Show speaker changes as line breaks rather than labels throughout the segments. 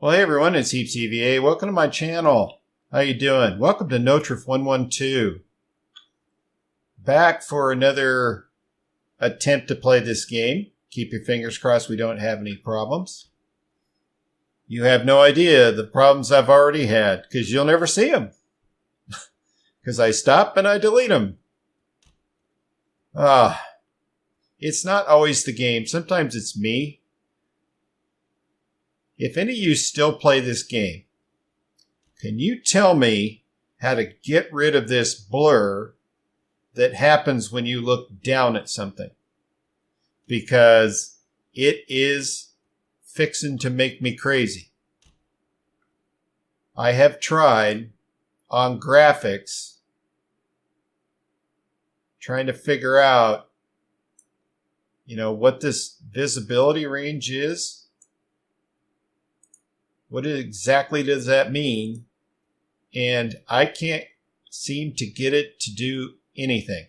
Well, hey everyone, it's HeapCVA. Welcome to my channel. How you doing? Welcome to Notruf 112. Back for another attempt to play this game. Keep your fingers crossed we don't have any problems. You have no idea the problems I've already had, because you'll never see them. Because I stop and I delete them. It's not always the game. Sometimes it's me. If any of you still play this game, can you tell me how to get rid of this blur that happens when you look down at something? Because it is fixing to make me crazy. I have tried on graphics trying to figure out, what this visibility range is. What exactly does that mean? And I can't seem to get it to do anything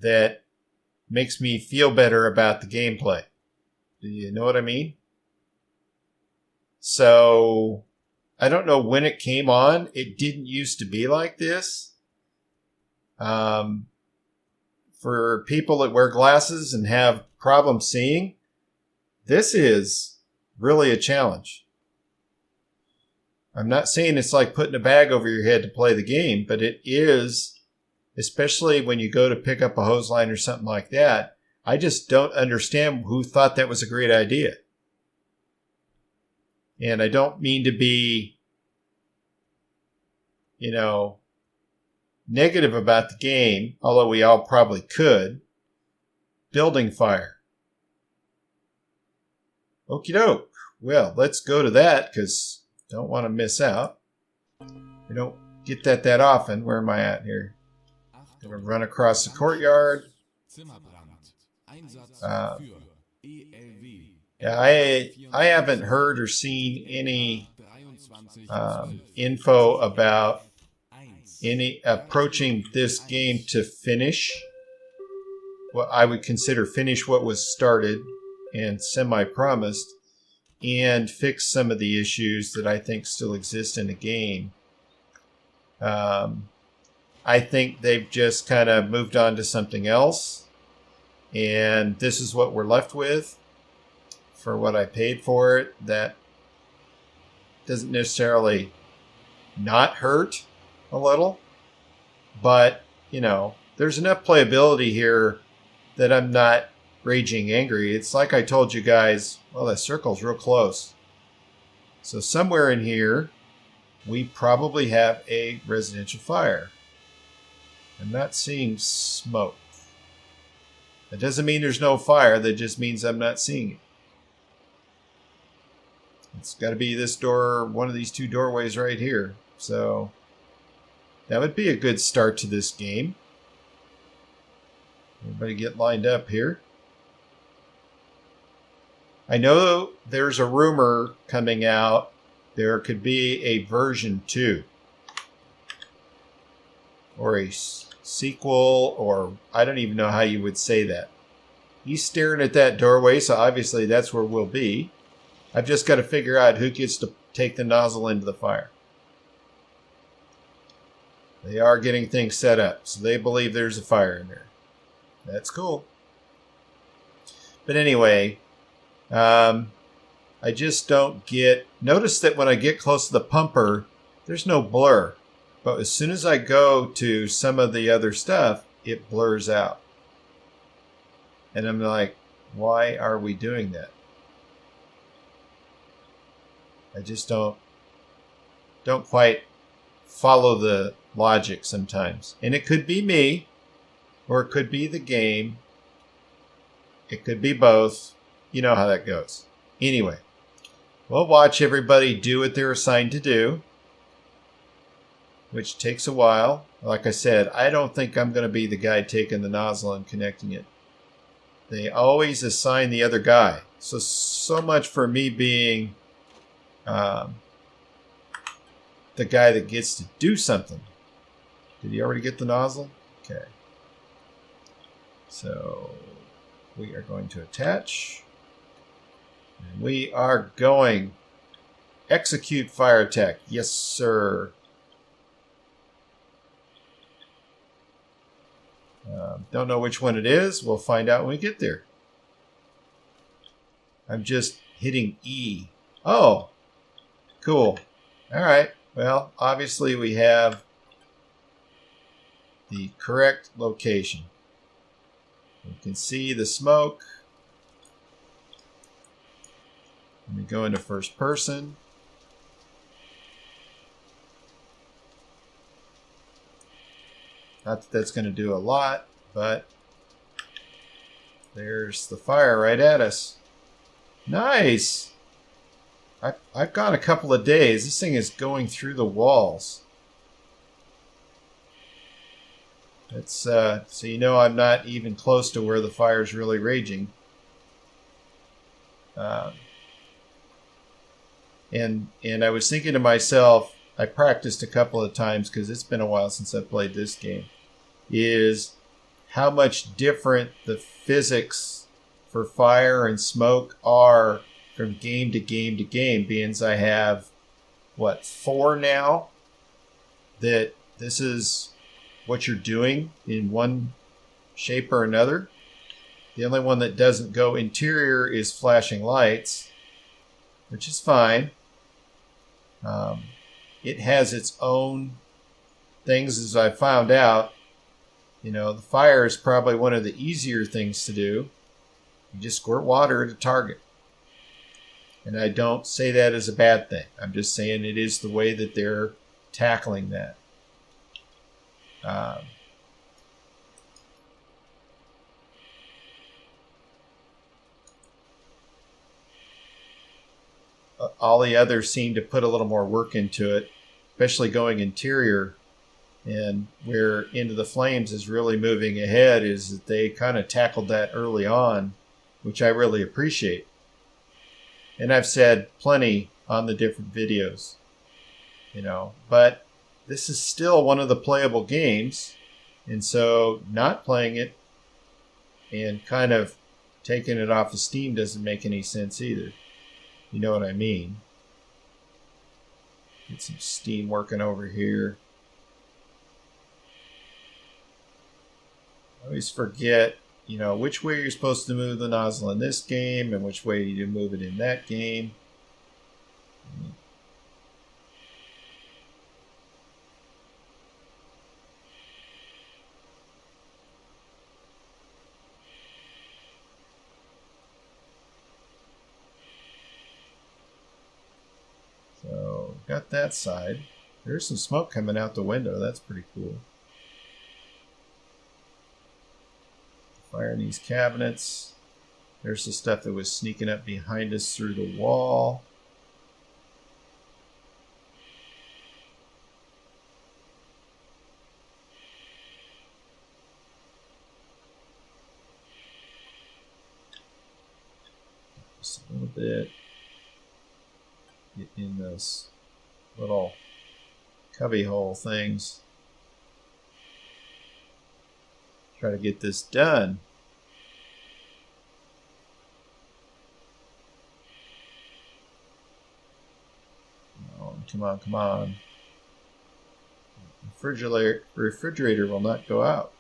that makes me feel better about the gameplay. Do you know what I mean? So, I don't know when it came on. It didn't used to be like this. For people that wear glasses and have problems seeing, this is really a challenge. I'm not saying it's like putting a bag over your head to play the game, but it is, especially when you go to pick up a hose line or something like that. I just don't understand who thought that was a great idea. And I don't mean to be, negative about the game, although we all probably could. Building fire. Okie doke. Well, let's go to that because don't want to miss out. We don't get that often. Where am I at here? Gonna run across the courtyard. I haven't heard or seen any info about any approaching this game to finish what I would consider finish what was started and semi-promised, and fix some of the issues that I think still exist in the game. I think they've just kind of moved on to something else, and this is what we're left with for what I paid for it. That doesn't necessarily not hurt a little, but, there's enough playability here that I'm not raging angry. It's like I told you guys, well, that circle's real close. So somewhere in here, we probably have a residential fire. I'm not seeing smoke. That doesn't mean there's no fire. That just means I'm not seeing it. It's got to be this door, one of these two doorways right here. So that would be a good start to this game. Everybody get lined up here. I know there's a rumor coming out. There could be a version 2. Or a sequel, or I don't even know how you would say that. He's staring at that doorway, so obviously that's where we'll be. I've just got to figure out who gets to take the nozzle into the fire. They are getting things set up, so they believe there's a fire in there. That's cool. But anyway, I just don't get... Notice that when I get close to the pumper, there's no blur. But as soon as I go to some of the other stuff, it blurs out. And I'm like, why are we doing that? I just don't quite follow the logic sometimes. And it could be me, or it could be the game. It could be both. You know how that goes. Anyway, we'll watch everybody do what they're assigned to do, which takes a while. Like I said, I don't think I'm going to be the guy taking the nozzle and connecting it. They always assign the other guy. So much for me being the guy that gets to do something. Did he already get the nozzle? Okay. So we are going to attach. And we are going. Execute fire attack. Yes, sir. Don't know which one it is. We'll find out when we get there. I'm just hitting E. Oh, cool. All right. Well, obviously we have the correct location. You can see the smoke. Let me go into first person. Not that that's going to do a lot, but there's the fire right at us. Nice! I've gone a couple of days. This thing is going through the walls. It's so you know I'm not even close to where the fire is really raging. And I was thinking to myself, I practiced a couple of times because it's been a while since I played this game, is how much different the physics for fire and smoke are from game to game to game, being as I have, what, 4 now, that this is what you're doing in one shape or another. The only one that doesn't go interior is flashing lights, which is fine. It has its own things, as I found out. You know, the fire is probably one of the easier things to do. You just squirt water at a target. And I don't say that as a bad thing. I'm just saying it is the way that they're tackling that. All the others seem to put a little more work into it, especially going interior. And where Into the Flames is really moving ahead is that they kind of tackled that early on, which I really appreciate. And I've said plenty on the different videos, you know, but this is still one of the playable games. And so not playing it and kind of taking it off of Steam doesn't make any sense either. You know what I mean? Get some steam working over here. I always forget, you know, which way you're supposed to move the nozzle in this game and which way you move it in that game. So, got that side. There's some smoke coming out the window. That's pretty cool. Fire in these cabinets. There's the stuff that was sneaking up behind us through the wall. Just a little bit. Get in those little cubby hole things. Try to get this done. Oh, come on, come on. The refrigerator will not go out.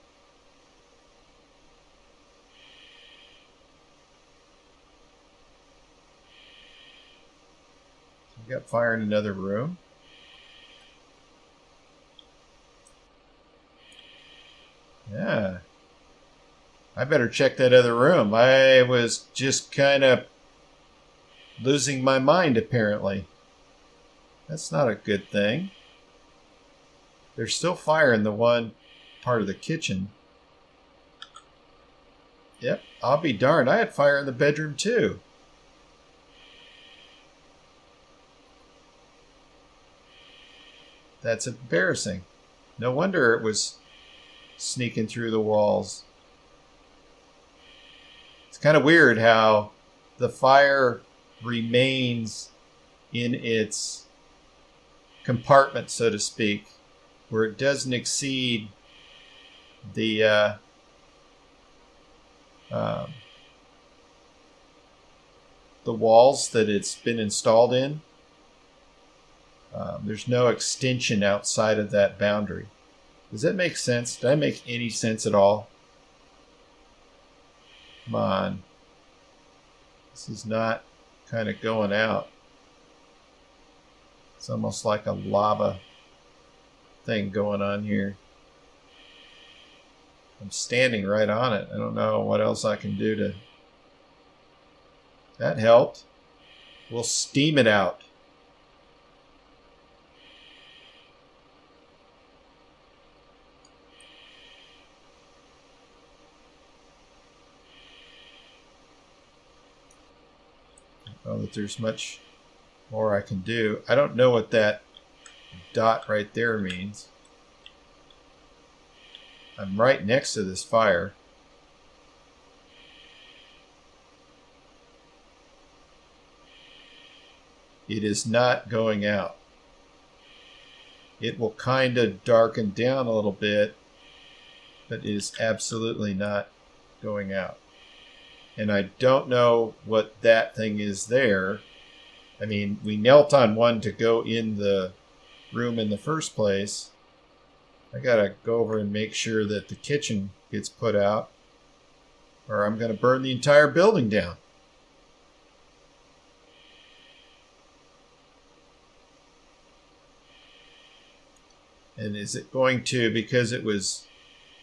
We got fire in another room. Yeah. I better check that other room. I was just kind of losing my mind, apparently. That's not a good thing. There's still fire in the one part of the kitchen. Yep, I'll be darned. I had fire in the bedroom, too. That's embarrassing. No wonder it was sneaking through the walls. It's kind of weird how the fire remains in its compartment, so to speak, where it doesn't exceed the walls that it's been installed in. There's no extension outside of that boundary. Does that make sense? Did I make any sense at all? Come on. This is not kind of going out. It's almost like a lava thing going on here. I'm standing right on it. I don't know what else I can do to... That helped. We'll steam it out. I don't know that there's much more I can do. I don't know what that dot right there means. I'm right next to this fire. It is not going out. It will kind of darken down a little bit, but it is absolutely not going out. And I don't know what that thing is there. I mean, we knelt on one to go in the room in the first place. I gotta go over and make sure that the kitchen gets put out, or I'm gonna burn the entire building down. And is it going to, because it was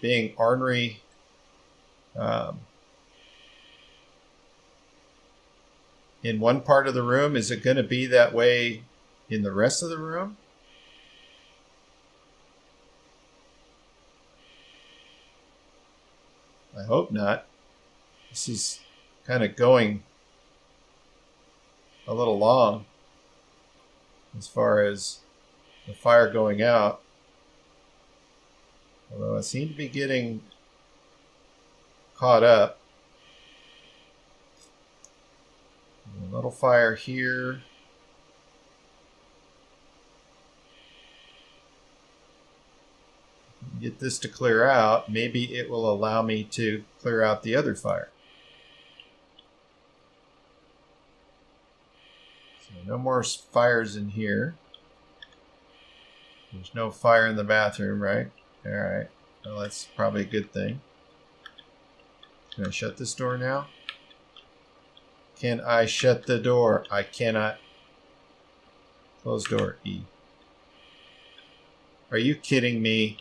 being ornery, in one part of the room, is it going to be that way in the rest of the room? I hope not. This is kind of going a little long as far as the fire going out. Although I seem to be getting caught up. A little fire here. Get this to clear out. Maybe it will allow me to clear out the other fire. So no more fires in here. There's no fire in the bathroom, right? All right. Well, that's probably a good thing. Can I shut this door now? Can I shut the door? I cannot. Close door. E. Are you kidding me?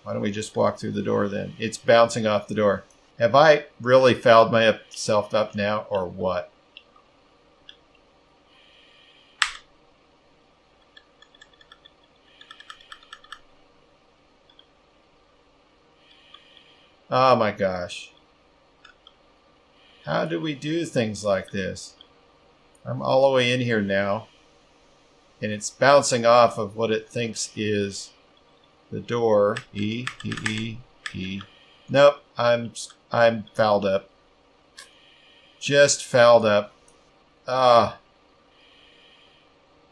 Why don't we just walk through the door then? It's bouncing off the door. Have I really fouled myself up now or what? Oh my gosh. How do we do things like this? I'm all the way in here now. And it's bouncing off of what it thinks is the door. E. Nope, I'm fouled up. Just fouled up.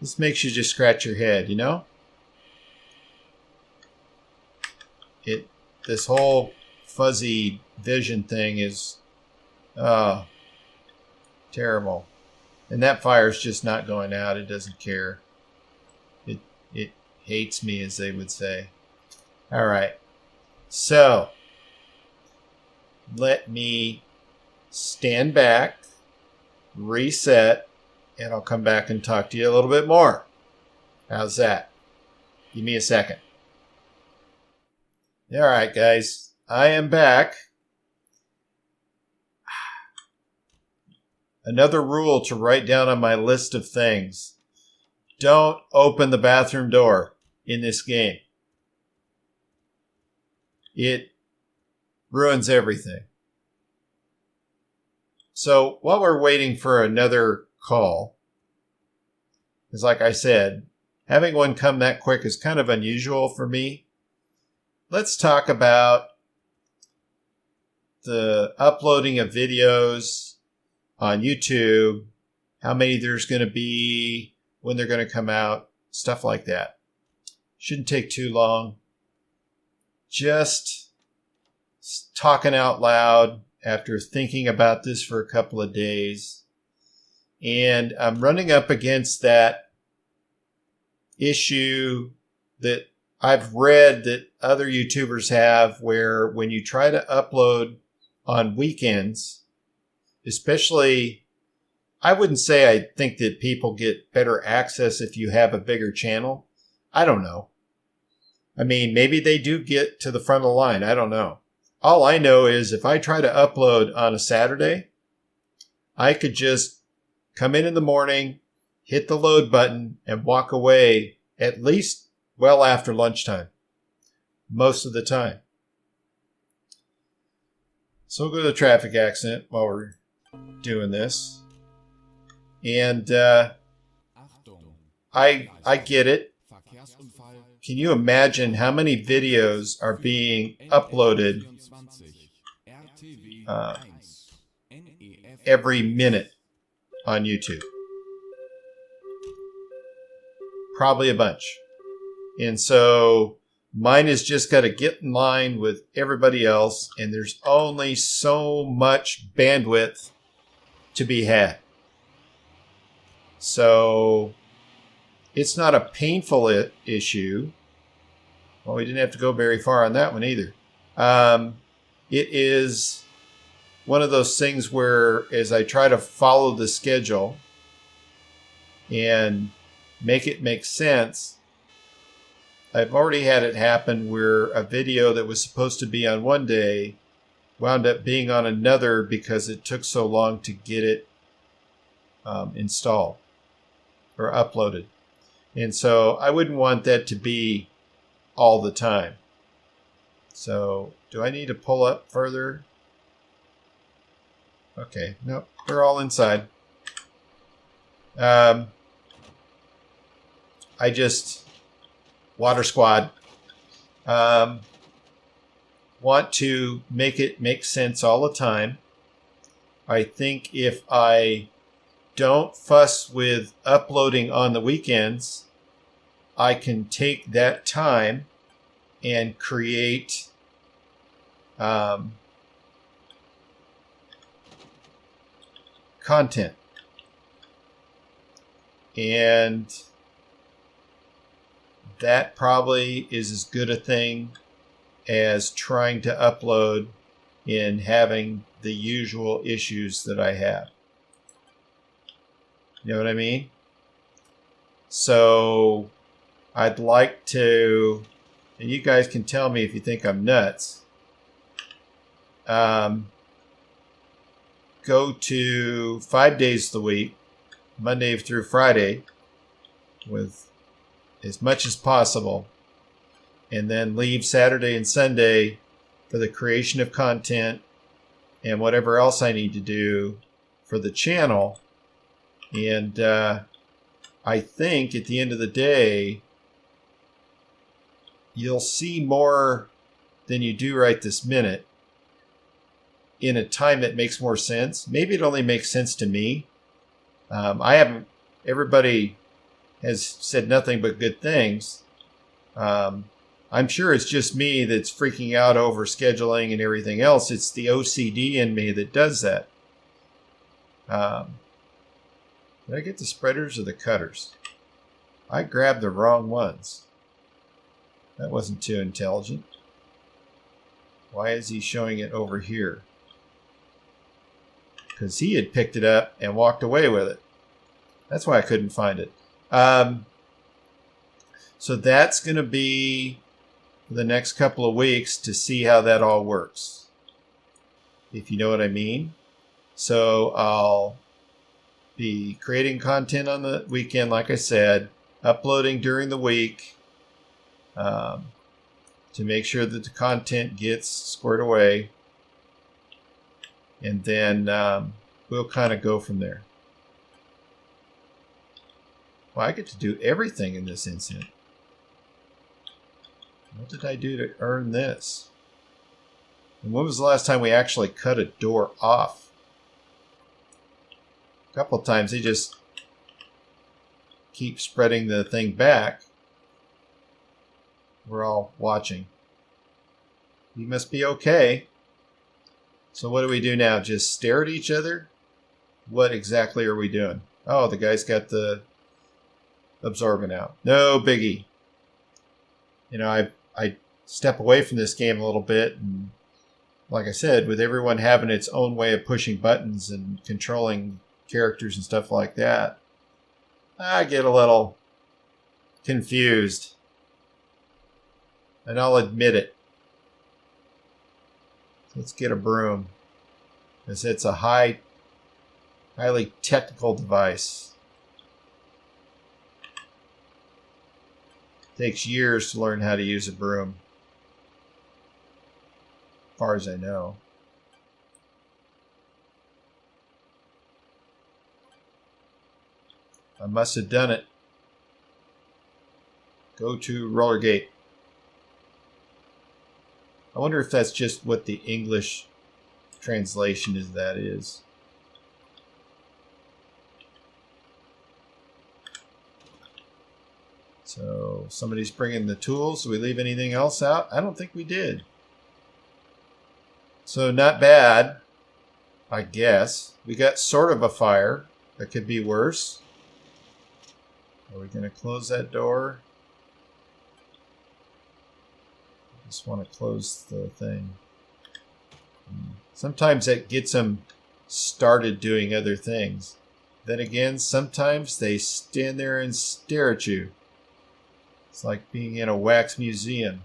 This makes you just scratch your head, you know? This whole fuzzy vision thing is terrible. And that fire's just not going out. It doesn't care. It hates me, as they would say. All right. So let me stand back, reset, and I'll come back and talk to you a little bit more. How's that? Give me a second. All right, guys. I am back. Another rule to write down on my list of things. Don't open the bathroom door in this game. It ruins everything. So while we're waiting for another call, because like I said, having one come that quick is kind of unusual for me. Let's talk about the uploading of videos on YouTube, how many there's going to be, when they're going to come out, stuff like that. Shouldn't take too long. Just talking out loud after thinking about this for a couple of days. And I'm running up against that issue that I've read that other YouTubers have, where when you try to upload on weekends, especially, I wouldn't say I think that people get better access if you have a bigger channel. I don't know. I mean, maybe they do get to the front of the line. I don't know. All I know is if I try to upload on a Saturday, I could just come in the morning, hit the load button, and walk away at least well after lunchtime, most of the time. So we'll go to the traffic accident while we're doing this. And I get it. Can you imagine how many videos are being uploaded every minute on YouTube? Probably a bunch. And so mine has just got to get in line with everybody else, and there's only so much bandwidth to be had. So it's not a painful issue. Well, we didn't have to go very far on that one either. It is one of those things where, as I try to follow the schedule and make it make sense, I've already had it happen where a video that was supposed to be on one day wound up being on another because it took so long to get it installed or uploaded. And so I wouldn't want that to be all the time. So do I need to pull up further? Okay, nope, we're all inside. I just, Water Squad, want to make it make sense all the time. I think if I don't fuss with uploading on the weekends, I can take that time and create content. And that probably is as good a thing as trying to upload and having the usual issues that I have. You know what I mean? So I'd like to, and you guys can tell me if you think I'm nuts, go to 5 days of the week, Monday through Friday, with as much as possible, and then leave Saturday and Sunday for the creation of content and whatever else I need to do for the channel. And I think at the end of the day, you'll see more than you do right this minute in a time that makes more sense. Maybe it only makes sense to me. Everybody has said nothing but good things. I'm sure it's just me that's freaking out over scheduling and everything else. It's the OCD in me that does that. Did I get the spreaders or the cutters? I grabbed the wrong ones. That wasn't too intelligent. Why is he showing it over here? Because he had picked it up and walked away with it. That's why I couldn't find it. So that's going to be the next couple of weeks to see how that all works, if you know what I mean. So I'll be creating content on the weekend, like I said, uploading during the week to make sure that the content gets squared away, and then we'll kind of go from there. Well, I get to do everything in this incident. What did I do to earn this? And when was the last time we actually cut a door off? A couple of times they just keep spreading the thing back. We're all watching. You must be okay. So what do we do now? Just stare at each other? What exactly are we doing? Oh, the guy's got the absorbent out. No biggie. You know, I step away from this game a little bit, and like I said, with everyone having its own way of pushing buttons and controlling characters and stuff like that, I get a little confused. And I'll admit it. Let's get a broom, because it's a highly technical device. It takes years to learn how to use a broom, as far as I know. I must have done it. Go to roller gate. I wonder if that's just what the English translation is. That is. So somebody's bringing the tools. Did we leave anything else out? I don't think we did. So not bad, I guess. We got sort of a fire. That could be worse. Are we going to close that door? Just want to close the thing. Sometimes that gets them started doing other things. Then again, sometimes they stand there and stare at you. It's like being in a wax museum.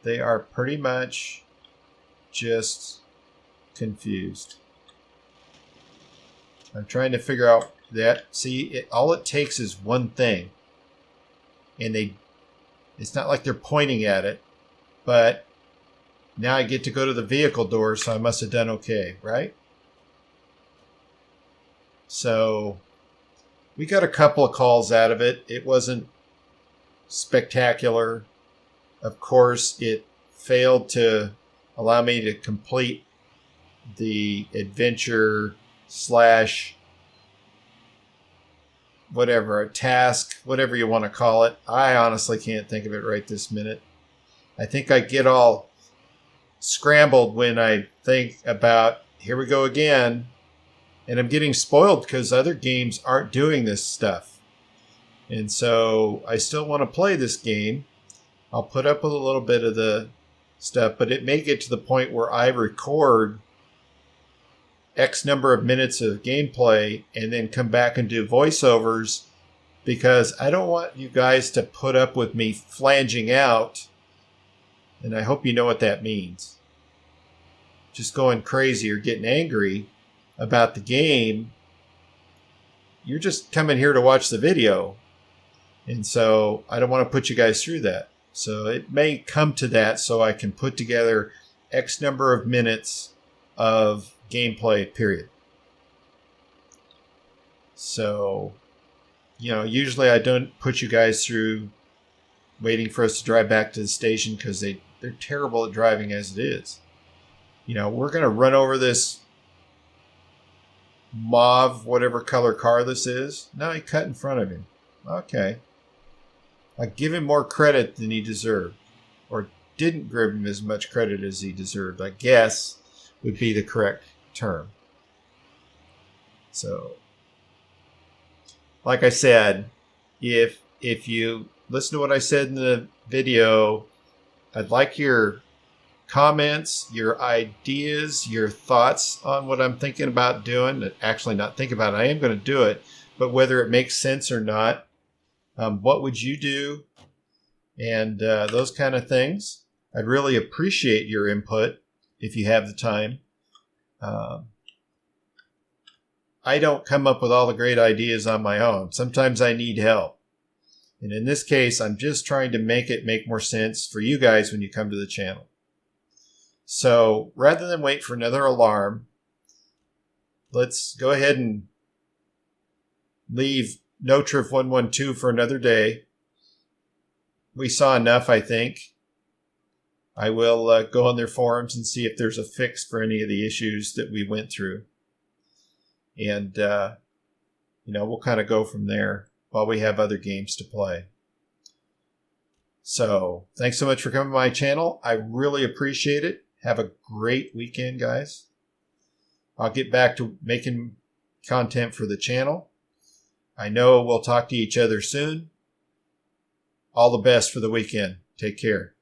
They are pretty much just confused. I'm trying to figure out that. See, all it takes is one thing. And it's not like they're pointing at it, but now I get to go to the vehicle door, so I must have done okay, right? So we got a couple of calls out of it. It wasn't spectacular. Of course, it failed to allow me to complete the adventure / whatever, a task, whatever you want to call it. I honestly can't think of it right this minute. I think I get all scrambled when I think about, here we go again. And I'm getting spoiled because other games aren't doing this stuff. And so I still want to play this game. I'll put up with a little bit of the stuff, but it may get to the point where I record X number of minutes of gameplay and then come back and do voiceovers, because I don't want you guys to put up with me flanging out. And I hope you know what that means. Just going crazy or getting angry about the game. You're just coming here to watch the video. And so I don't want to put you guys through that. So it may come to that, so I can put together X number of minutes of gameplay, period. So, you know, usually I don't put you guys through waiting for us to drive back to the station, because they're terrible at driving as it is. You know, we're going to run over this mauve, whatever color car this is. No, he cut in front of him. Okay. I give him more credit than he deserved, or didn't give him as much credit as he deserved, I guess would be the correct term. So, like I said, if you listen to what I said in the video, I'd like your comments, your ideas, your thoughts on what I'm thinking about doing. Actually, not think about it. I am going to do it, but whether it makes sense or not, what would you do? And those kind of things. I'd really appreciate your input if you have the time. I don't come up with all the great ideas on my own. Sometimes I need help. And in this case, I'm just trying to make it make more sense for you guys when you come to the channel. So rather than wait for another alarm, let's go ahead and leave Notruf 112 for another day. We saw enough, I think. I will go on their forums and see if there's a fix for any of the issues that we went through. And, we'll kind of go from there while we have other games to play. So, thanks so much for coming to my channel. I really appreciate it. Have a great weekend, guys. I'll get back to making content for the channel. I know we'll talk to each other soon. All the best for the weekend. Take care.